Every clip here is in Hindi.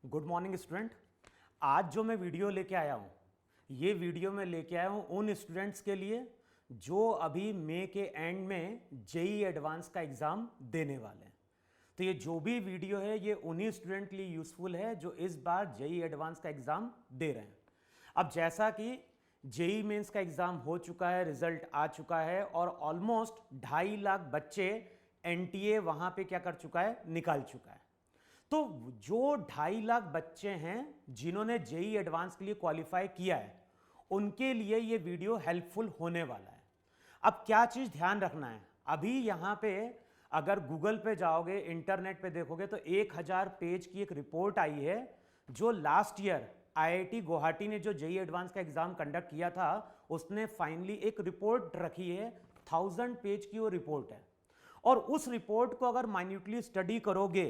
Good morning student. आज जो मैं वीडियो लेके आया हूँ, ये वीडियो मैं लेके आया हूँ उन स्टूडेंट्स के लिए जो अभी मई के एंड में जेई एडवांस का एग्ज़ाम देने वाले हैं। तो ये जो भी वीडियो है ये उन्हीं स्टूडेंट के लिए यूज़फुल है जो इस बार जेई एडवांस का एग्ज़ाम दे रहे हैं। अब जैसा कि जेई मेंस का एग्ज़ाम हो चुका है, रिजल्ट आ चुका है और ऑलमोस्ट 2.5 लाख बच्चे एनटीए वहाँ पे क्या कर चुका है, निकाल चुका है। तो जो 2.5 लाख बच्चे हैं जिन्होंने जेई एडवांस के लिए क्वालिफाई किया है, उनके लिए ये वीडियो हेल्पफुल होने वाला है। अब क्या चीज़ ध्यान रखना है, अभी यहाँ पे अगर गूगल पे जाओगे, इंटरनेट पे देखोगे तो 1000 पेज की एक रिपोर्ट आई है जो लास्ट ईयर आईआईटी गुवाहाटी ने जो जेई एडवांस का एग्जाम कंडक्ट किया था उसने फाइनली एक रिपोर्ट रखी है। 1000 पेज की वो रिपोर्ट है और उस रिपोर्ट को अगर माइन्यूटली स्टडी करोगे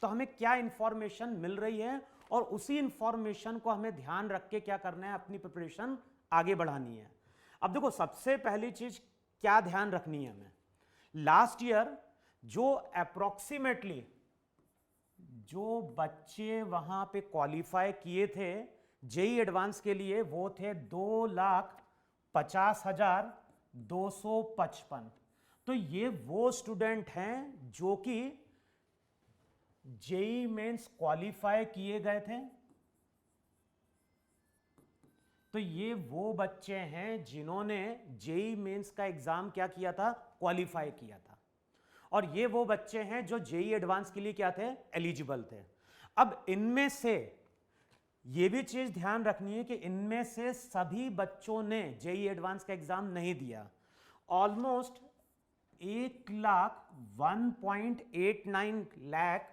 तो हमें क्या इंफॉर्मेशन मिल रही है और उसी इंफॉर्मेशन को हमें ध्यान रख के क्या करना है, अपनी प्रिपरेशन आगे बढ़ानी है। अब देखो, सबसे पहली चीज क्या ध्यान रखनी है हमें, लास्ट ईयर जो अप्रोक्सीमेटली जो बच्चे वहां पे क्वालिफाई किए थे जेई एडवांस के लिए वो थे 2,50,255। तो ये वो स्टूडेंट हैं जो कि जेई मेंस क्वालिफाई किए गए थे। तो ये वो बच्चे हैं जिन्होंने जेई मेंस का एग्जाम क्या किया था, क्वालिफाई किया था। और ये वो बच्चे हैं जो जेई एडवांस के लिए क्या थे, एलिजिबल थे। अब इनमें से ये भी चीज ध्यान रखनी है कि इनमें से सभी बच्चों ने जेई एडवांस का एग्जाम नहीं दिया। ऑलमोस्ट 1,01.89 लाख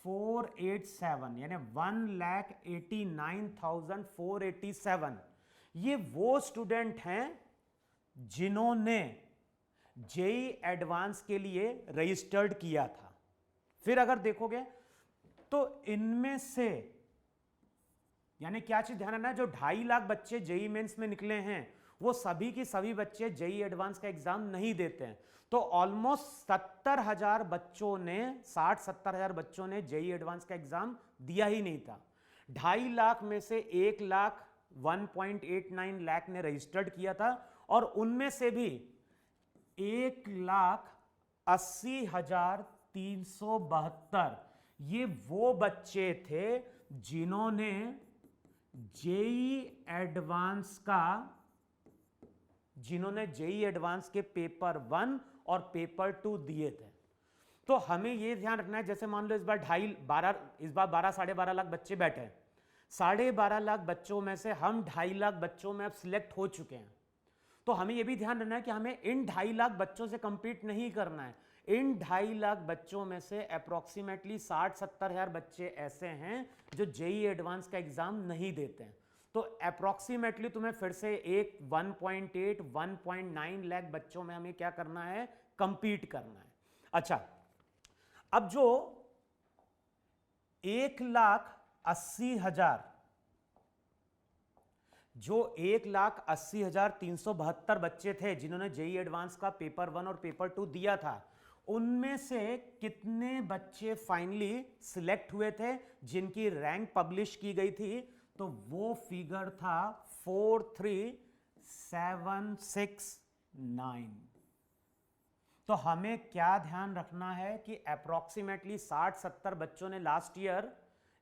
487 यानी 1,89,487 ये वो स्टूडेंट हैं जिन्होंने जेई एडवांस के लिए रजिस्टर्ड किया था। फिर अगर देखोगे तो इनमें से यानी क्या चीज ध्यान रखना है, जो 2.5 लाख बच्चे जेई मेंस में निकले हैं वो सभी की सभी बच्चे जेई एडवांस का एग्जाम नहीं देते हैं। तो ऑलमोस्ट 70,000 बच्चों ने 60-70,000 बच्चों ने जेई एडवांस का एग्जाम दिया ही नहीं था। 2.5 लाख में से 1,01.89 लाख ने रजिस्टर्ड किया था और उनमें से भी 1,80,372 ये वो बच्चे थे जिन्होंने जेई एडवांस के पेपर 1 और पेपर 2 दिए थे। तो हमें यह ध्यान रखना है, जैसे मान लो इस बार 12.5 लाख बच्चे बैठे हैं, 12.5 लाख बच्चों में से हम 2.5 लाख बच्चों में अब सिलेक्ट हो चुके हैं। तो हमें यह भी ध्यान रखना है कि हमें इन 2.5 लाख बच्चों से कंपीट नहीं करना है। इन 2.5 लाख बच्चों में से अप्रोक्सीमेटली 60-70,000 बच्चे ऐसे हैं जो जेई एडवांस का एग्जाम नहीं देते हैं। तो अप्रोक्सीमेटली तुम्हें फिर से एक 1.8-1.9 लाख बच्चों में हमें क्या करना है, कंपीट करना है। अच्छा, अब जो 1,80,372 बच्चे थे जिन्होंने जेई एडवांस का पेपर 1 और पेपर 2 दिया था, उनमें से कितने बच्चे फाइनली सिलेक्ट हुए थे जिनकी रैंक पब्लिश की गई थी, तो वो फिगर था 43,769। तो हमें क्या ध्यान रखना है कि अप्रोक्सीमेटली 60-70 बच्चों ने लास्ट ईयर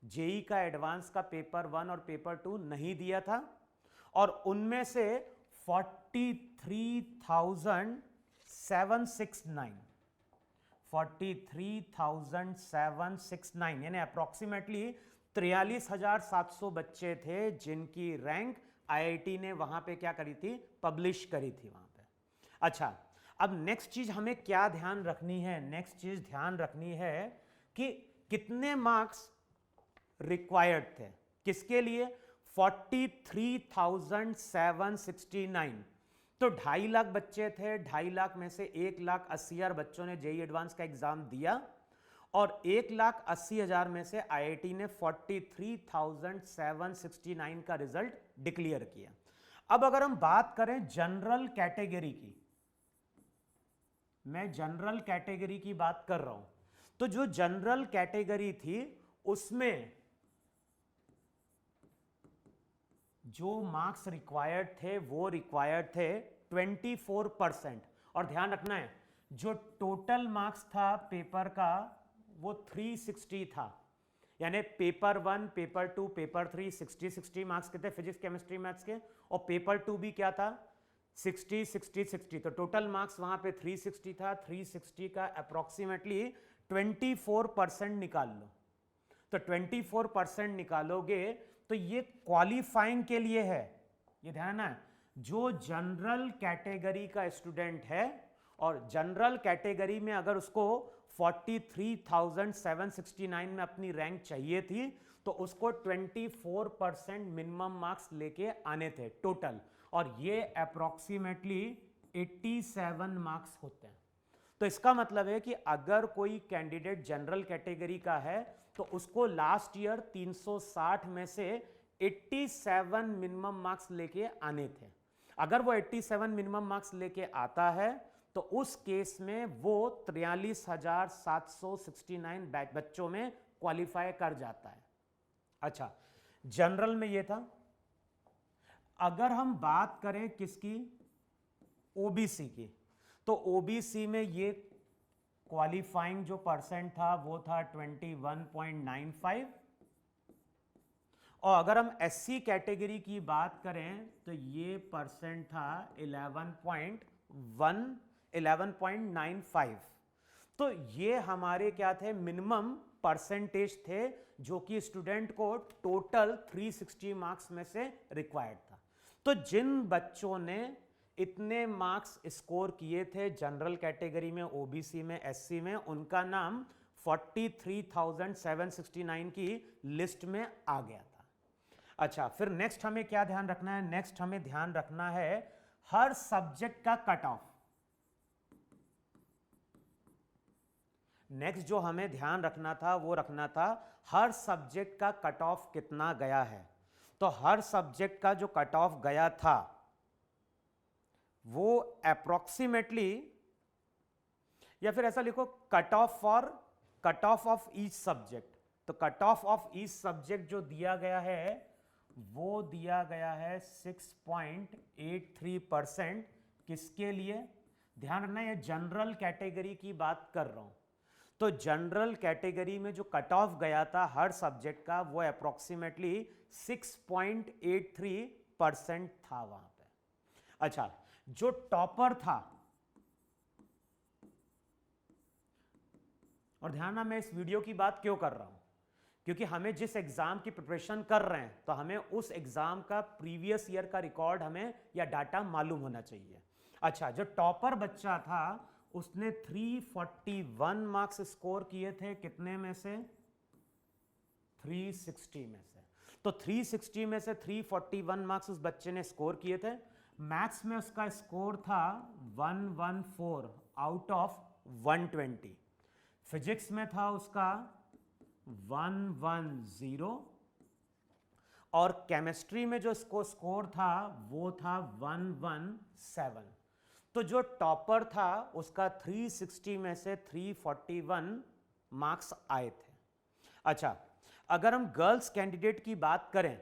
जेई का एडवांस का पेपर 1 और पेपर 2 नहीं दिया था और उनमें से 43,769 यानी अप्रोक्सीमेटली 43,700 बच्चे थे जिनकी रैंक आईआईटी ने वहां पे क्या करी थी, पब्लिश करी थी वहां पे। अच्छा, अब नेक्स्ट चीज हमें क्या ध्यान रखनी है, नेक्स्ट चीज ध्यान रखनी है कि कितने मार्क्स रिक्वायर्ड थे किसके लिए, 43,769। तो 2.5 लाख बच्चे थे, 2.5 लाख में से 1,80,000 बच्चों ने जेई एडवांस का एग्जाम दिया और 1,80,000 में से आईआईटी ने 43,769 का रिजल्ट डिक्लेयर किया। अब अगर हम बात करें जनरल कैटेगरी की, मैं जनरल कैटेगरी की बात कर रहा हूं, तो जो जनरल कैटेगरी थी उसमें जो मार्क्स रिक्वायर्ड थे वो रिक्वायर्ड थे 24%। और ध्यान रखना है जो टोटल मार्क्स था पेपर का वो 360 था, यानी पेपर 1, पेपर 2, पेपर 3 60 मार्क्स के थे फिजिक्स केमिस्ट्री मैथ्स के, और पेपर 2 भी क्या था 60। तो टोटल मार्क्स वहां पे 360 था। 360 का अप्रोक्सीमेटली 24% निकाल लो। तो 24% निकालोगे तो ये क्वालिफाइंग के लिए है। ये ध्यान है, जो जनरल कैटेगरी का स्टूडेंट है और जनरल कैटेगरी में अगर उसको 43,769 में अपनी रैंक चाहिए थी तो उसको 24% मिनिमम मार्क्स लेके आने थे टोटल, और ये अप्रोक्सीमेटली 87 मार्क्स होते हैं। तो इसका मतलब है कि अगर कोई कैंडिडेट जनरल कैटेगरी का है तो उसको लास्ट ईयर 360 में से 87 मिनिमम मार्क्स लेके आने थे। अगर वो 87 मिनिमम मार्क्स लेके आता है तो उस केस में वो 43,769 बच्चों में क्वालिफाई कर जाता है। अच्छा, जनरल में ये था। अगर हम बात करें किसकी, ओबीसी की, तो ओबीसी में ये क्वालिफाइंग जो परसेंट था वो था 21.95, और अगर हम एससी कैटेगरी की बात करें तो ये परसेंट था 11.95। तो ये हमारे क्या थे, मिनिमम परसेंटेज थे जो कि स्टूडेंट को टोटल 360 मार्क्स में से रिक्वायर्ड था। तो जिन बच्चों ने इतने मार्क्स स्कोर किए थे जनरल कैटेगरी में, ओबीसी में, एससी में, उनका नाम 43,769 की लिस्ट में आ गया था। अच्छा, फिर नेक्स्ट हमें क्या ध्यान रखना है, नेक्स्ट हमें ध्यान रखना है हर सब्जेक्ट का कट ऑफ। नेक्स्ट जो हमें ध्यान रखना था वो रखना था हर सब्जेक्ट का कट ऑफ कितना गया है। तो हर सब्जेक्ट का जो कट ऑफ गया था वो अप्रोक्सीमेटली, या फिर ऐसा लिखो cut off of each subject. तो कट ऑफ ईच सब्जेक्ट जो दिया गया है वो दिया गया है 6.83%। किसके लिए, ध्यान रखना ये जनरल कैटेगरी की बात कर रहा हूं। तो जनरल कैटेगरी में जो कट ऑफ गया था हर सब्जेक्ट का वो अप्रोक्सीमेटली 6.83% था वहां पे। अच्छा, जो टॉपर था, और ध्यान ना मैं इस वीडियो की बात क्यों कर रहा हूं, क्योंकि हमें जिस एग्जाम की प्रिपरेशन कर रहे हैं तो हमें उस एग्जाम का प्रीवियस ईयर का रिकॉर्ड हमें या डाटा मालूम होना चाहिए। अच्छा, जो टॉपर बच्चा था उसने 341 मार्क्स स्कोर किए थे, कितने में से, 360 में से। तो 360 में से 341 मार्क्स उस बच्चे ने स्कोर किए थे। मैथ्स में उसका स्कोर था 114 आउट ऑफ 120। फिजिक्स में था उसका 110, और केमिस्ट्री में जो इसको स्कोर था वो था 117। तो जो टॉपर था उसका 360 में से 341 मार्क्स आए थे। अच्छा, अगर हम गर्ल्स कैंडिडेट की बात करें,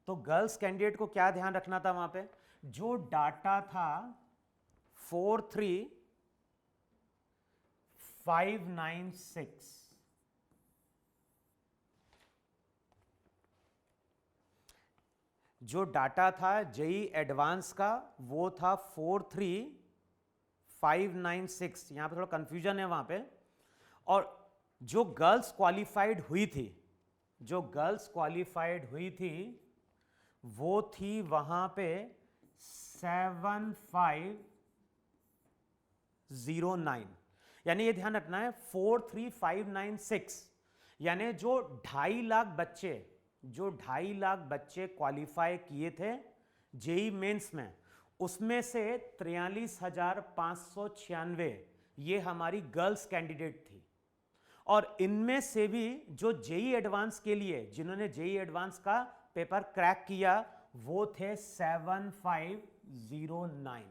तो गर्ल्स कैंडिडेट को क्या ध्यान रखना था, वहां पे जो डाटा था 43596, जो डाटा था जेई एडवांस का वो था 43596। यहां पे थोड़ा कंफ्यूजन है वहां पे। और जो गर्ल्स क्वालिफाइड हुई थी वो थी वहां पे 7509। यानी ये ध्यान रखना है 43596, यानी जो 2.5 लाख बच्चे क्वालिफाई किए थे जेई मेंस में, उसमें से 43,596 ये हमारी गर्ल्स कैंडिडेट थी। और इनमें से भी जो जेई एडवांस के लिए, जिन्होंने जेई एडवांस का पेपर क्रैक किया वो थे 7509।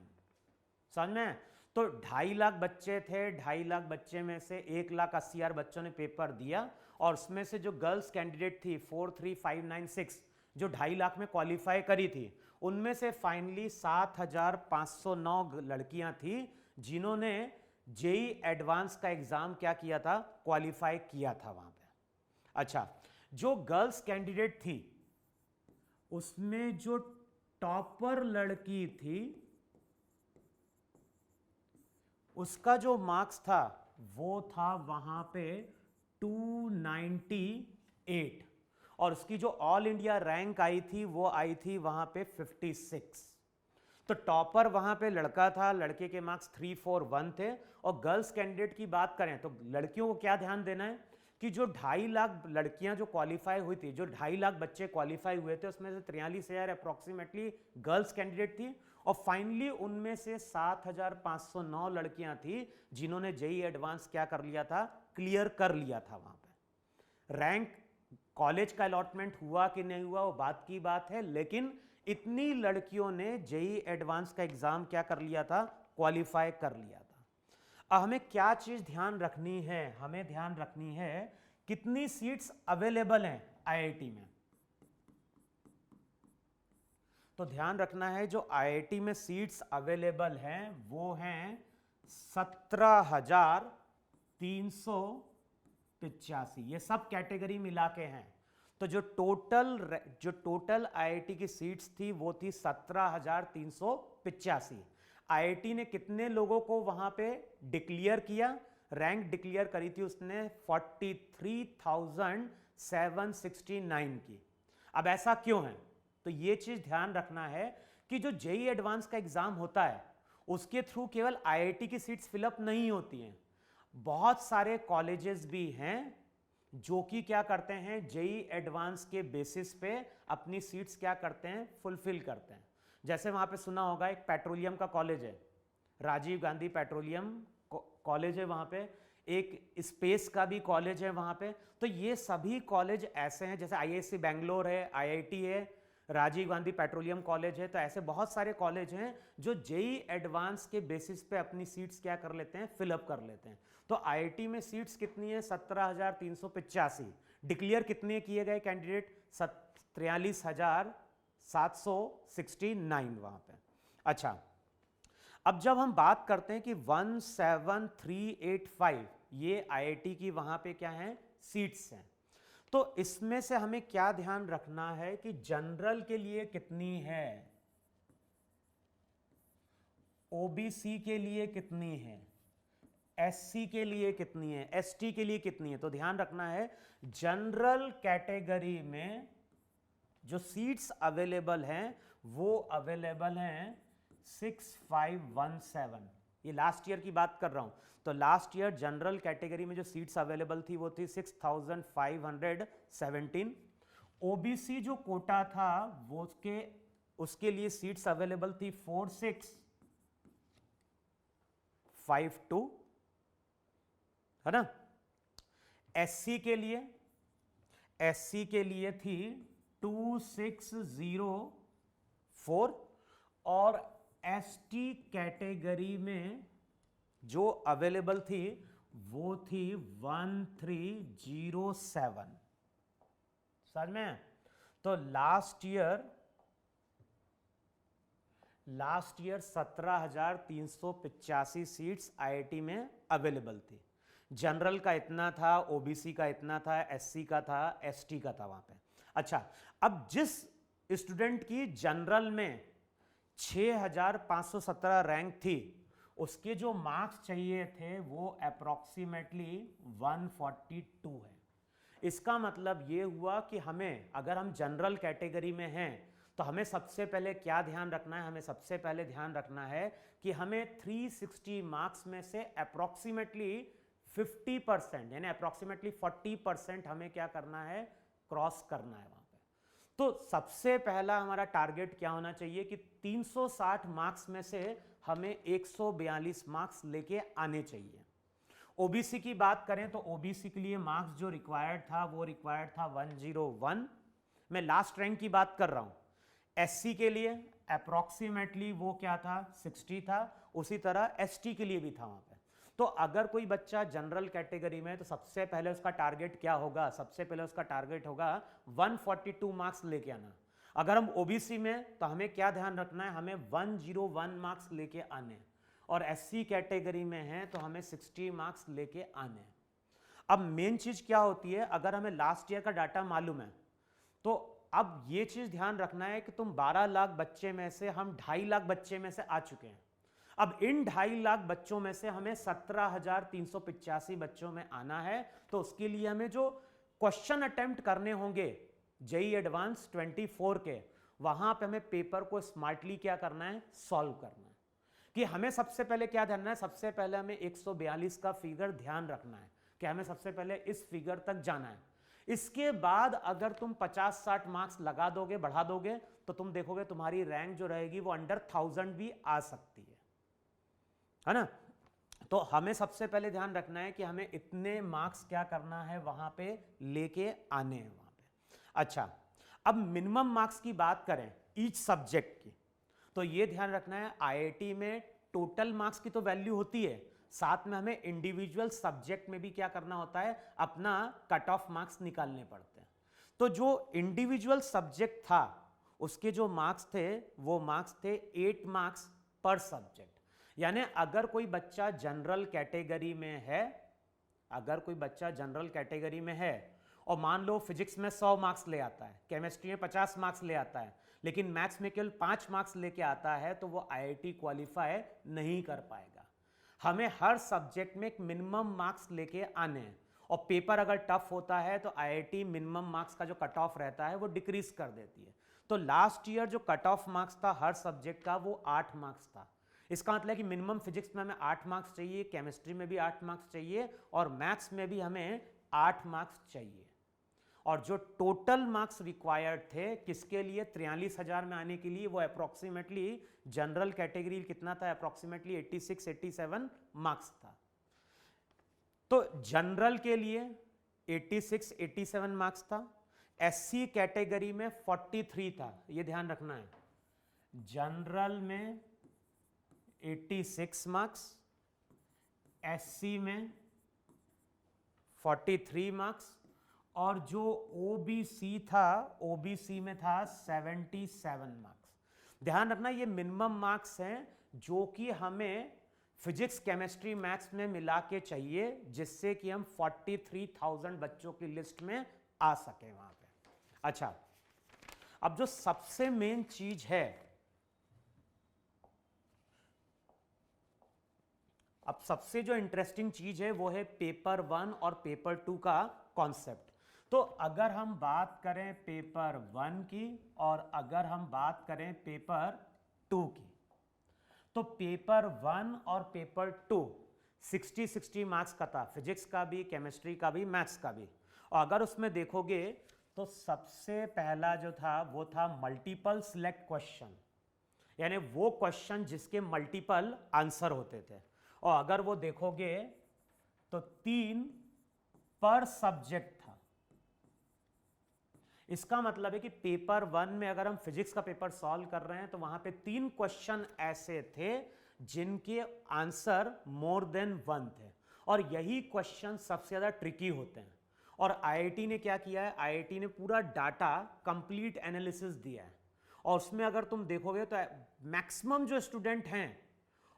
समझ में? तो 2.5 लाख बच्चे थे, 2.5 लाख बच्चे में से 1,80,000 बच्चों ने पेपर दिया और उसमें से जो गर्ल्स कैंडिडेट थी 43596 जो 2.5 लाख में क्वालिफाई करी थी, उनमें से फाइनली 7,509 लड़कियां थी जिन्होंने जेई एडवांस का एग्जाम क्या किया था, क्वालिफाई किया था वहां पे। अच्छा, जो गर्ल्स कैंडिडेट थी उसमें जो टॉपर लड़की थी उसका जो मार्क्स था वो था वहां पे 298 और उसकी जो ऑल इंडिया रैंक आई थी वो आई थी वहां पे 56। तो टॉपर वहां पे लड़का था, लड़के के मार्क्स 341 थे। और गर्ल्स कैंडिडेट की बात करें तो लड़कियों को क्या ध्यान देना है कि जो 2.5 लाख लड़कियां जो क्वालिफाई हुई थी, जो 2.5 लाख बच्चे क्वालिफाई हुए थे उसमें से 43,000 अप्रोक्सीमेटली गर्ल्स कैंडिडेट थी और फाइनली उनमें से 7,509 लड़कियां थी जिन्होंने जेई एडवांस क्या कर लिया था, क्लियर कर लिया था वहां पे। रैंक कॉलेज का अलॉटमेंट हुआ कि नहीं हुआ वो बात की बात है, लेकिन इतनी लड़कियों ने जेई एडवांस का एग्जाम क्या कर लिया था, क्वालिफाई कर लिया था। अब हमें क्या चीज ध्यान रखनी है, हमें ध्यान रखनी है कितनी सीट्स अवेलेबल हैं आईआईटी में। तो ध्यान रखना है जो आईआईटी में सीट्स अवेलेबल हैं वो हैं 17,385, ये सब कैटेगरी मिला के हैं। तो जो टोटल आईआईटी की सीट्स थी वो थी 17,385। आईआईटी ने कितने लोगों को वहां पे डिक्लेयर किया, रैंक डिक्लेयर करी थी उसने 43,769 की। अब ऐसा क्यों है, तो ये चीज ध्यान रखना है कि जो जेई एडवांस का एग्जाम होता है उसके थ्रू केवल आईआईटी की सीट्स फिलअप नहीं होती हैं, बहुत सारे कॉलेजेस भी हैं जो कि क्या करते हैं, जेई एडवांस के बेसिस पे अपनी सीट्स क्या करते हैं, फुलफिल करते हैं। जैसे वहां पे सुना होगा एक पेट्रोलियम का कॉलेज है, राजीव गांधी पेट्रोलियम कॉलेज है वहां पे, एक स्पेस का भी कॉलेज है वहां पे। तो ये सभी कॉलेज ऐसे हैं, जैसे आईआईएससी बैंगलोर है, आईआईटी है, राजीव गांधी पेट्रोलियम कॉलेज है। तो ऐसे बहुत सारे कॉलेज हैं जो जेई एडवांस के बेसिस पे अपनी सीट्स क्या कर लेते हैं, फिलअप कर लेते हैं। तो आईआईटी में सीट्स कितनी है, 17,385। डिक्लेयर कितने किए गए कैंडिडेट, 43,769 वहां पे। अच्छा, अब जब हम बात करते हैं कि 17,385 ये आईआईटी की वहां पे क्या है, सीट्स हैं, तो इसमें से हमें क्या ध्यान रखना है कि जनरल के लिए कितनी है, ओबीसी के लिए कितनी है, एससी के लिए कितनी है, एसटी के लिए कितनी है। तो ध्यान रखना है जनरल कैटेगरी में जो सीट्स अवेलेबल हैं वो अवेलेबल हैं 6517। ये लास्ट ईयर की बात कर रहा हूं। तो लास्ट ईयर जनरल कैटेगरी में जो सीट्स अवेलेबल थी वो थी 6517। ओबीसी जो कोटा था वो उसके लिए सीट्स अवेलेबल थी 4652, है ना। एससी के लिए थी 2604 और एसटी कैटेगरी में जो अवेलेबल थी वो थी 1307। समझ में? तो लास्ट ईयर 17,385 सीट्स आईआईटी में अवेलेबल थी। जनरल का इतना था, ओबीसी का इतना था, एससी का था, एसटी का था वहां पे। अच्छा, अब जिस स्टूडेंट की जनरल में 6,517 रैंक थी उसके जो मार्क्स चाहिए थे वो अप्रोक्सीमेटली 142 है। इसका मतलब ये हुआ कि हमें, अगर हम जनरल कैटेगरी में हैं तो हमें सबसे पहले क्या ध्यान रखना है, हमें सबसे पहले ध्यान रखना है कि हमें 360 मार्क्स में से अप्रोक्सीमेटली 50% यानी अप्रोक्सीमेटली 40% हमें क्या करना है, क्रॉस करना है वहां पे। तो सबसे पहला हमारा टारगेट क्या होना चाहिए कि 360 मार्क्स में से हमें 142 मार्क्स लेके आने चाहिए। ओबीसी की बात करें तो ओबीसी के लिए मार्क्स जो रिक्वायर्ड था वो रिक्वायर्ड था 101। मैं लास्ट रैंक की बात कर रहा हूं। एससी के लिए अप्रोक्सीमेटली वो क्या था 60 था, उसी तरह एसटी के लिए भी था वहां पे। तो अगर कोई बच्चा जनरल कैटेगरी में है तो सबसे पहले उसका टारगेट क्या होगा, सबसे पहले उसका टारगेट होगा 142 मार्क्स लेके आना। अगर हम ओबीसी में तो हमें क्या ध्यान रखना है, हमें 101 मार्क्स लेके आने, और एससी कैटेगरी में है तो हमें 60 मार्क्स लेके आने। अब मेन चीज क्या होती है, अगर हमें लास्ट ईयर का डाटा मालूम है तो अब ये चीज ध्यान रखना है कि तुम 12 लाख बच्चे में से हम 2.5 लाख बच्चे में से आ चुके हैं। अब इन 2.5 लाख बच्चों में से हमें 17,385 बच्चों में आना है, तो उसके लिए हमें जो क्वेश्चन अटेम्प्ट करने होंगे जेई एडवांस 24 के, वहां पे हमें पेपर को स्मार्टली क्या करना है, सॉल्व करना है। कि हमें सबसे पहले क्या ध्यान रखना है, सबसे पहले हमें 142 का फिगर ध्यान रखना है कि हमें सबसे पहले इस फिगर तक जाना है। इसके बाद अगर तुम 50-60 मार्क्स लगा दोगे, बढ़ा दोगे, तो तुम देखोगे तुम्हारी रैंक जो रहेगी वो अंडर 1000 भी आ सकती है ना। तो हमें सबसे पहले ध्यान रखना है कि हमें इतने मार्क्स क्या करना है, वहां पे लेके आने हैं वहां पे। अच्छा, अब मिनिमम मार्क्स की बात करें ईच सब्जेक्ट की, तो ये ध्यान रखना है आईआईटी में टोटल मार्क्स की तो वैल्यू होती है, साथ में हमें इंडिविजुअल सब्जेक्ट में भी क्या करना होता है, अपना कट ऑफ मार्क्स निकालने पड़ते हैं। तो जो इंडिविजुअल सब्जेक्ट था उसके जो मार्क्स थे वो मार्क्स थे 8 मार्क्स पर सब्जेक्ट। यानी अगर कोई बच्चा जनरल कैटेगरी में है, अगर कोई बच्चा जनरल कैटेगरी में है और मान लो फिजिक्स में 100 मार्क्स ले आता है, केमिस्ट्री में 50 मार्क्स ले आता है, लेकिन मैथ्स में केवल 5 मार्क्स लेके आता है, तो वो आईआईटी क्वालिफाई नहीं कर पाएगा। हमें हर सब्जेक्ट में एक मिनिमम मार्क्स लेके आने हैं, और पेपर अगर टफ होता है तो आईआईटी मिनिमम मार्क्स का जो कट ऑफ रहता है वो डिक्रीज कर देती है। तो लास्ट ईयर जो कट ऑफ मार्क्स था हर सब्जेक्ट का वो 8 मार्क्स था। इसका मतलब है कि मिनिमम फिजिक्स में हमें 8 मार्क्स चाहिए, केमिस्ट्री में भी 8 मार्क्स चाहिए, और मैथ्स में भी हमें 8 मार्क्स चाहिए। और जो टोटल मार्क्स रिक्वायर्ड थे किसके लिए, 43,000 में आने के लिए, वो अप्रोक्सीमेटली जनरल कैटेगरी कितना था, अप्रोक्सीमेटली 86-87 मार्क्स था। तो जनरल के लिए 86-87 मार्क्स था, एससी कैटेगरी में 43 था, ये ध्यान रखना है। जनरल में 86 मार्क्स, एससी में 43 मार्क्स, और जो ओबीसी था, ओबीसी में था 77 मार्क्स। ध्यान रखना ये मिनिमम मार्क्स हैं जो कि हमें फिजिक्स, केमिस्ट्री, मैथ्स में मिला के चाहिए, जिससे कि हम 43,000 बच्चों की लिस्ट में आ सके वहां पे। अच्छा, अब जो सबसे मेन चीज है, अब सबसे जो इंटरेस्टिंग चीज है वो है पेपर 1 और पेपर 2 का कॉन्सेप्ट। तो अगर हम बात करें पेपर 1 की और अगर हम बात करें पेपर 2 की, तो पेपर 1 और पेपर 2 60-60 मार्क्स का था, फिजिक्स का भी, केमिस्ट्री का भी, मैथ्स का भी। और अगर उसमें देखोगे तो सबसे पहला जो था वो था मल्टीपल सिलेक्ट क्वेश्चन, यानी वो क्वेश्चन जिसके मल्टीपल आंसर होते थे। और अगर वो देखोगे तो 3 पर सब्जेक्ट था। इसका मतलब है कि पेपर 1 में अगर हम फिजिक्स का पेपर सॉल्व कर रहे हैं तो वहां पे 3 क्वेश्चन ऐसे थे जिनके आंसर मोर देन 1 थे, और यही क्वेश्चन सबसे ज्यादा ट्रिकी होते हैं। और आईआईटी ने क्या किया है, आईआईटी ने पूरा डाटा कंप्लीट एनालिसिस दिया है, और उसमें अगर तुम देखोगे तो मैक्सिमम जो स्टूडेंट हैं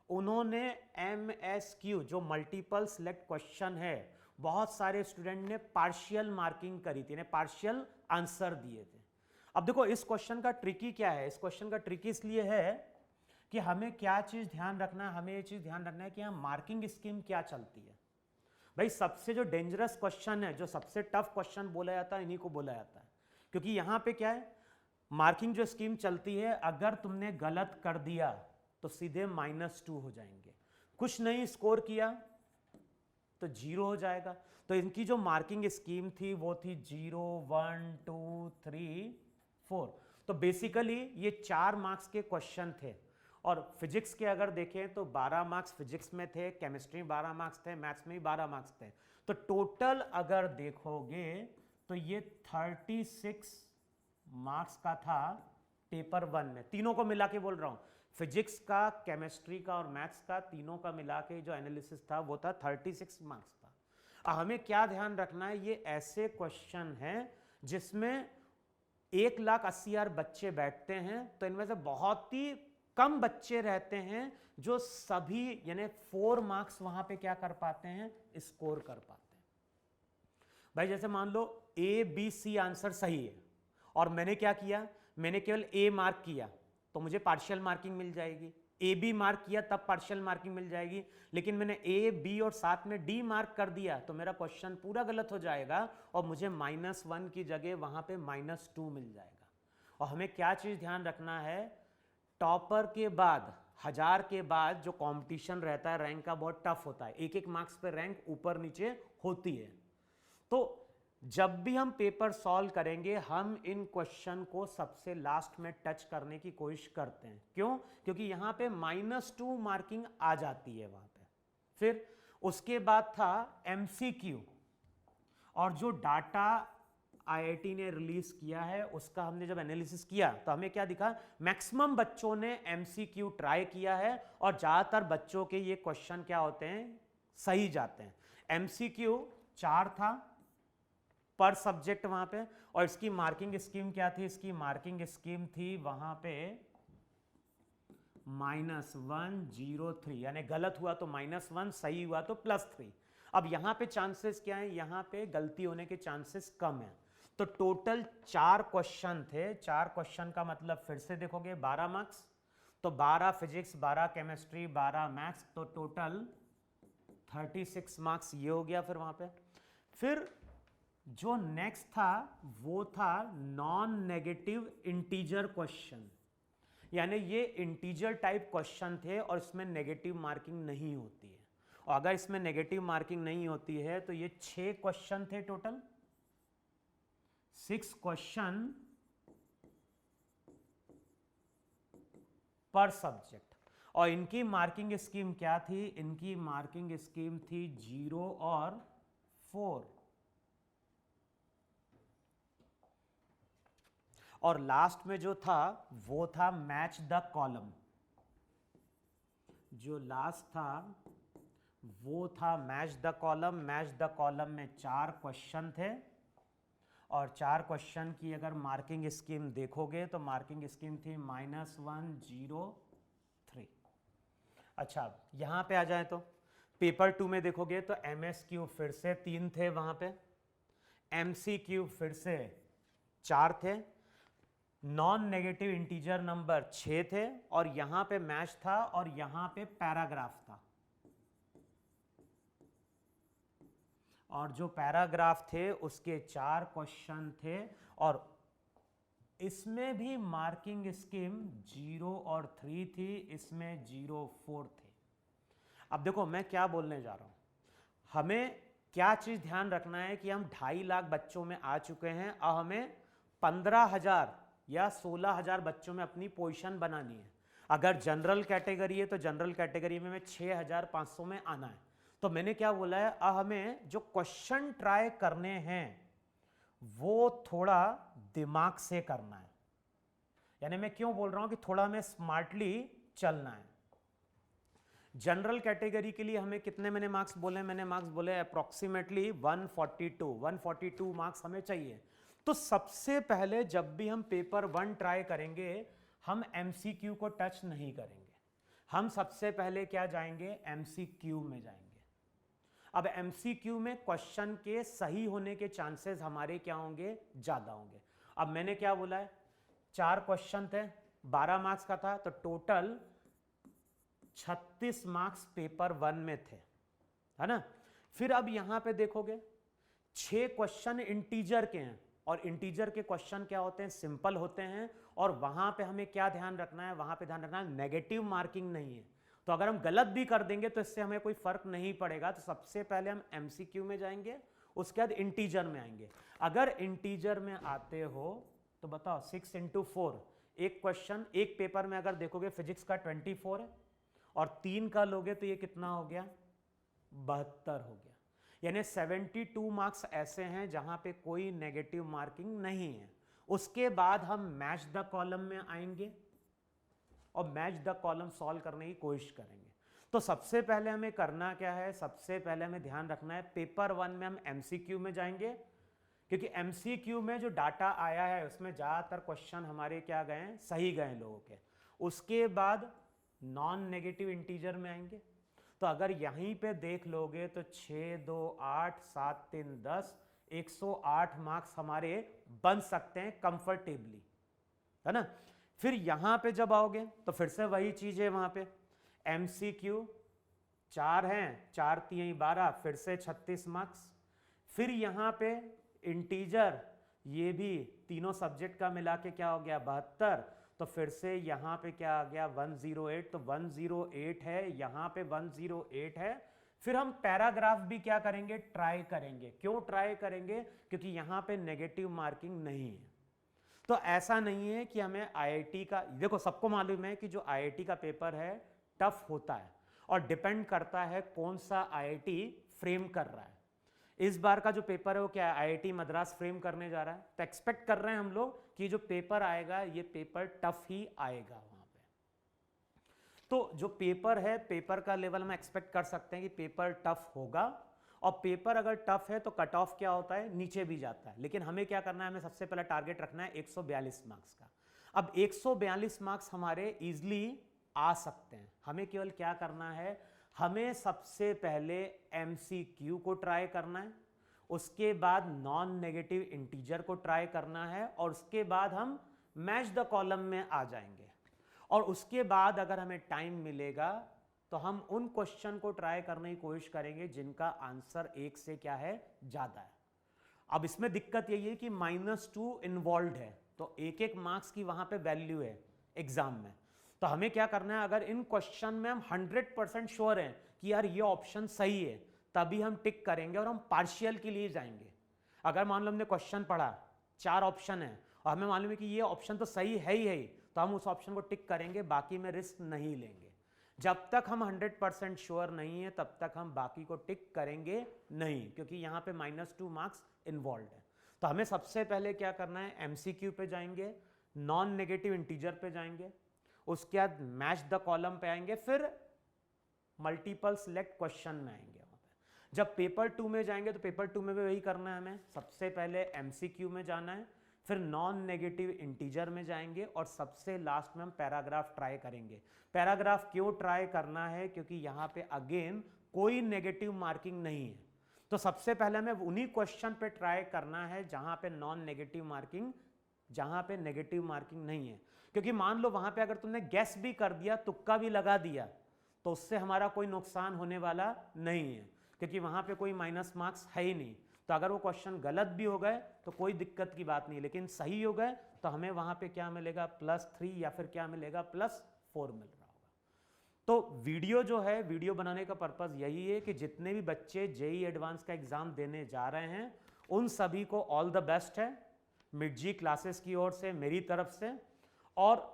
उन्होंने MSQ जो मल्टीपल सिलेक्ट क्वेश्चन है, बहुत सारे स्टूडेंट ने पार्शियल मार्किंग करी थी, पार्शियल आंसर दिए थे। अब देखो इस क्वेश्चन का ट्रिकी क्या है, इस क्वेश्चन का ट्रिकी इसलिए है कि हमें क्या चीज ध्यान रखना है, हमें ये चीज ध्यान रखना है कि यहाँ मार्किंग स्कीम क्या चलती है। भाई सबसे जो डेंजरस क्वेश्चन है, जो सबसे टफ क्वेश्चन बोला जाता है, इन्हीं को बोला जाता है, क्योंकि यहाँ पे क्या है, मार्किंग जो स्कीम चलती है, अगर तुमने गलत कर दिया तो सीधे -2 हो जाएंगे, कुछ नहीं स्कोर किया तो 0 हो जाएगा। तो इनकी जो मार्किंग स्कीम थी वो थी 0, 1, 2, 3, 4। तो बेसिकली ये 4 मार्क्स के क्वेश्चन थे, और फिजिक्स के अगर देखें तो 12 मार्क्स फिजिक्स में थे, केमिस्ट्री में 12 मार्क्स थे, मैथ्स में भी 12 मार्क्स थे। तो टोटल अगर देखोगे तो ये 36 मार्क्स का था पेपर 1 में, तीनों को मिला के बोल रहा हूं, फिजिक्स का, केमिस्ट्री का और मैथ्स का, तीनों का मिला के जो एनालिसिस था वो था 36 मार्क्स था। अब हमें क्या ध्यान रखना है, ये ऐसे क्वेश्चन हैं जिसमें 1,80,000 बच्चे बैठते हैं, तो इनमें से बहुत ही कम बच्चे रहते हैं जो सभी यानी 4 मार्क्स वहां पे क्या कर पाते हैं, स्कोर कर पाते हैं। भाई जैसे मान लो ए बी सी आंसर सही है और मैंने क्या किया, मैंने केवल ए मार्क किया तो मुझे पार्शियल मार्किंग मिल जाएगी, ए बी मार्क किया तब पार्शियल मार्किंग मिल जाएगी, लेकिन मैंने ए बी और साथ में डी मार्क कर दिया तो मेरा क्वेश्चन पूरा गलत हो जाएगा और मुझे -1 की जगह वहां पे -2 मिल जाएगा। और हमें क्या चीज ध्यान रखना है, टॉपर के बाद 1000 के बाद जो कंपटीशन रहता है रैंक का बहुत टफ होता है, एक एक मार्क्स पे रैंक ऊपर नीचे होती है। तो जब भी हम पेपर सॉल्व करेंगे हम इन क्वेश्चन को सबसे लास्ट में टच करने की कोशिश करते हैं। क्यों? क्योंकि यहां पे -2 मार्किंग आ जाती है वहां पे। फिर उसके बाद था एमसीक्यू, और जो डाटा आईआईटी ने रिलीज किया है उसका हमने जब एनालिसिस किया तो हमें क्या दिखा, मैक्सिमम बच्चों ने एमसीक्यू ट्राई किया है और ज्यादातर बच्चों के ये क्वेश्चन क्या होते हैं, सही जाते हैं। एमसीक्यू 4 था पर सब्जेक्ट वहां पे, और इसकी मार्किंग स्कीम क्या थी, इसकी मार्किंग स्कीम थी वहां पे -103, यानी गलत हुआ तो -1, सही हुआ तो +3। अब यहां पे चांसेस क्या है, यहां पे गलती होने के चांसेस कम है। तो टोटल 4 क्वेश्चन थे, 4 क्वेश्चन का मतलब फिर से देखोगे 12 मार्क्स, तो 12 फिजिक्स, 12 केमिस्ट्री, 12 मैथ्स, तो टोटल 36 मार्क्स ये हो गया। फिर वहां पे फिर जो नेक्स्ट था वो था नॉन नेगेटिव इंटीजर क्वेश्चन, यानी ये इंटीजर टाइप क्वेश्चन थे और इसमें नेगेटिव मार्किंग नहीं होती है। और अगर इसमें नेगेटिव मार्किंग नहीं होती है तो ये 6 क्वेश्चन थे टोटल, 6 क्वेश्चन पर सब्जेक्ट। और इनकी मार्किंग स्कीम क्या थी, इनकी मार्किंग स्कीम थी 0 और 4। और लास्ट में जो था वो था मैच द कॉलम, जो लास्ट था वो था match the column. Match the column में 4 क्वेश्चन थे और 4 क्वेश्चन की अगर मार्किंग स्कीम देखोगे तो मार्किंग स्कीम थी -1, 0, 3। अच्छा यहां पे आ जाए तो पेपर 2 में देखोगे तो एमएसक्यू फिर से 3 थे वहां पे, एमसीक्यू फिर से 4 थे, नॉन नेगेटिव इंटीजर नंबर 6 थे, और यहां पे मैच था और यहां पे पैराग्राफ था। और जो पैराग्राफ थे उसके 4 क्वेश्चन थे और इसमें भी मार्किंग स्कीम 0 और 3 थी, इसमें 0, 4 थे। अब देखो मैं क्या बोलने जा रहा हूं, हमें क्या चीज ध्यान रखना है कि हम 2.5 लाख बच्चों में आ चुके हैं और हमें 15,000 या 16,000 बच्चों में अपनी पोजीशन बनानी है। अगर जनरल कैटेगरी है तो जनरल कैटेगरी में 6,500 में आना है। तो मैंने क्या बोला है, हमें जो क्वेश्चन ट्राई करने हैं वो थोड़ा दिमाग से करना है। यानी मैं क्यों बोल रहा हूं कि थोड़ा हमें स्मार्टली चलना है। जनरल कैटेगरी के लिए हमें कितने मैंने मार्क्स बोले, मैंने मार्क्स बोले अप्रोक्सीमेटली 142 मार्क्स हमें चाहिए। तो सबसे पहले जब भी हम पेपर 1 ट्राई करेंगे हम एमसीक्यू को टच नहीं करेंगे, हम सबसे पहले क्या जाएंगे, एमसीक्यू में जाएंगे। अब एमसीक्यू में क्वेश्चन के सही होने के चांसेस हमारे क्या होंगे, ज्यादा होंगे। अब मैंने क्या बोला है, 4 क्वेश्चन थे, 12 मार्क्स का था, तो टोटल 36 मार्क्स पेपर 1 में थे, है ना। फिर अब यहां पे देखोगे 6 क्वेश्चन इंटीजर के हैं और इंटीजर के क्वेश्चन क्या होते हैं, सिंपल होते हैं। और वहां पे हमें क्या ध्यान रखना है, वहां पे ध्यान रखना है नेगेटिव मार्किंग नहीं है। तो अगर हम गलत भी कर देंगे तो इससे हमें कोई फर्क नहीं पड़ेगा। तो सबसे पहले हम एमसीक्यू में जाएंगे, उसके बाद इंटीजर में आएंगे। अगर इंटीजर में आते हो तो बताओ 6 × 4, एक क्वेश्चन एक पेपर में अगर देखोगे फिजिक्स का 24 है और 3 का लोगे तो ये कितना हो गया, 72 हो गया। यानी 72 मार्क्स ऐसे हैं जहां पे कोई नेगेटिव मार्किंग नहीं है। उसके बाद हम मैच द कॉलम में आएंगे और मैच द कॉलम सॉल्व करने की कोशिश करेंगे। तो सबसे पहले हमें करना क्या है, सबसे पहले हमें ध्यान रखना है पेपर 1 में हम एमसीक्यू में जाएंगे, क्योंकि एमसीक्यू में जो डाटा आया है उसमें ज्यादातर क्वेश्चन हमारे क्या गए हैं, सही गए लोगों के। उसके बाद नॉन नेगेटिव इंटीजर में आएंगे। तो अगर यहीं पे देख लोगे तो 6, 2, 8, 7, 3, 10, 108 मार्क्स हमारे बन सकते हैं कंफर्टेबली, है ना। फिर यहां पे जब आओगे तो फिर से वही चीज है, वहां पे एमसीक्यू 4 हैं, 4 3 12, फिर से 36 मार्क्स। फिर यहां पे इंटीजर, ये भी तीनों सब्जेक्ट का मिला के क्या हो गया 72, तो फिर से यहां पे क्या आ गया 108, तो 108 है, यहां पे 108 है। फिर हम पैराग्राफ भी क्या करेंगे, ट्राई करेंगे। क्यों ट्राई करेंगे, क्योंकि यहां पे नेगेटिव मार्किंग नहीं है। तो ऐसा नहीं है कि हमें आईआईटी का, देखो सबको मालूम है कि जो आईआईटी का पेपर है टफ होता है और डिपेंड करता है कौन सा आईआईटी फ्रेम कर रहा है। इस बार का जो पेपर है वो क्या है, आईआईटी मद्रास फ्रेम करने जा रहा है, तो एक्सपेक्ट कर रहे हैं हम लोग कि जो पेपर आएगा ये पेपर टफ ही आएगा वहां पे। तो जो पेपर है, पेपर का लेवल हम एक्सपेक्ट कर सकते हैं कि पेपर टफ होगा, और पेपर अगर टफ है तो कट ऑफ क्या होता है, नीचे भी जाता है। लेकिन हमें क्या करना है, हमें सबसे पहला टारगेट रखना है 142 मार्क्स का। अब 142 मार्क्स हमारे इजिली आ सकते हैं। हमें केवल क्या करना है, हमें सबसे पहले एमसीक्यू को ट्राई करना है, उसके बाद नॉन नेगेटिव इंटीजर को ट्राई करना है, और उसके बाद हम मैच द कॉलम में आ जाएंगे। और उसके बाद अगर हमें टाइम मिलेगा तो हम उन क्वेश्चन को ट्राई करने की कोशिश करेंगे जिनका आंसर 1 से क्या है, ज्यादा है। अब इसमें दिक्कत यही है कि -2 इन्वॉल्व है, तो 1-1 मार्क्स की वहां पे वैल्यू है एग्जाम में। तो हमें क्या करना है, अगर इन क्वेश्चन में हम 100% श्योर हैं कि यार ये ऑप्शन सही है, तभी हम टिक करेंगे और हम पार्शियल के लिए जाएंगे। अगर मान लो हमने क्वेश्चन पढ़ा, 4 ऑप्शन है और हमें मालूम है कि ये ऑप्शन तो सही है ही, तो हम उस ऑप्शन को टिक करेंगे, बाकी में रिस्क नहीं लेंगे। जब तक हम 100% श्योर नहीं है तब तक हम बाकी को टिक करेंगे नहीं, क्योंकि यहाँ पे -2 मार्क्स इन्वॉल्व है। तो हमें सबसे पहले क्या करना है, एमसीक्यू पे जाएंगे, नॉन नेगेटिव इंटीजर पे जाएंगे, उसके बाद मैच द कॉलम पे आएंगे, फिर मल्टीपल सिलेक्ट क्वेश्चन में आएंगे। वहां पे जब पेपर 2 में जाएंगे तो पेपर 2 में भी वही करना है, हमें सबसे पहले एमसीक्यू में जाना है, फिर नॉन नेगेटिव इंटीजर में जाएंगे, और सबसे लास्ट में हम पैराग्राफ ट्राई करेंगे। पैराग्राफ क्यों ट्राई करना है, क्योंकि यहां पे अगेन कोई नेगेटिव मार्किंग नहीं है। तो सबसे पहले हमें उन्हीं क्वेश्चन पे ट्राई करना है जहां पे नॉन नेगेटिव मार्किंग, जहां पे नेगेटिव मार्किंग नहीं है। क्योंकि मान लो वहां पे अगर तुमने गेस भी कर दिया, तुक्का भी लगा दिया, तो उससे हमारा कोई नुकसान होने वाला नहीं है, क्योंकि वहां पे कोई माइनस मार्क्स है ही नहीं। तो अगर वो क्वेश्चन गलत भी हो गए तो कोई दिक्कत की बात नहीं, लेकिन सही हो गए तो हमें वहां पे क्या मिलेगा, +3 या फिर क्या मिलेगा, +4 मिल रहा होगा। तो वीडियो जो है, वीडियो बनाने का पर्पज यही है कि जितने भी बच्चे जेईई एडवांस का एग्जाम देने जा रहे हैं उन सभी को ऑल द बेस्ट है, मिडजी क्लासेस की ओर से, मेरी तरफ से। और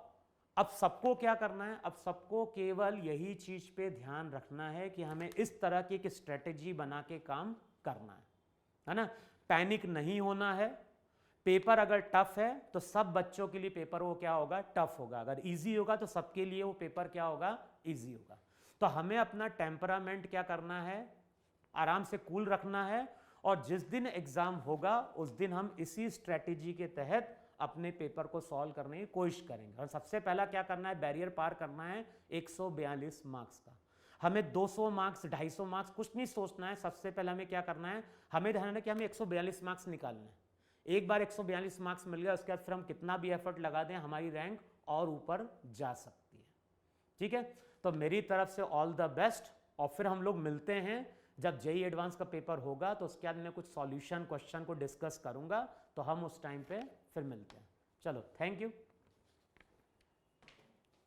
अब सबको क्या करना है, अब सबको केवल यही चीज पे ध्यान रखना है कि हमें इस तरह की एक स्ट्रेटेजी बना के काम करना है ना। पैनिक नहीं होना है। पेपर अगर टफ है तो सब बच्चों के लिए पेपर वो क्या होगा, टफ होगा। अगर इजी होगा तो सबके लिए वो पेपर क्या होगा, इजी होगा। तो हमें अपना टेम्परामेंट क्या करना है, आराम से कूल रखना है, और जिस दिन एग्जाम होगा उस दिन हम इसी स्ट्रेटेजी के तहत अपने पेपर को सॉल्व करने की कोशिश करेंगे। और सबसे पहला क्या करना है, बैरियर पार करना है 142 मार्क्स का। हमें 200 मार्क्स, 250 मार्क्स कुछ नहीं सोचना है। सबसे पहले हमें क्या करना है, हमें ध्यान है कि हमें 142 मार्क्स निकालना है। एक बार 142 मार्क्स मिल गया, उसके बाद फिर हम कितना भी एफर्ट लगा दें हमारी रैंक और ऊपर जा सकती है। ठीक है, तो मेरी तरफ से ऑल द बेस्ट, और फिर हम लोग मिलते हैं जब जेईई एडवांस का पेपर होगा, तो उसके बाद मैं कुछ सॉल्यूशन क्वेश्चन को डिस्कस करूंगा, तो हम उस टाइम पे फिर मिलते हैं। चलो, थैंक यू।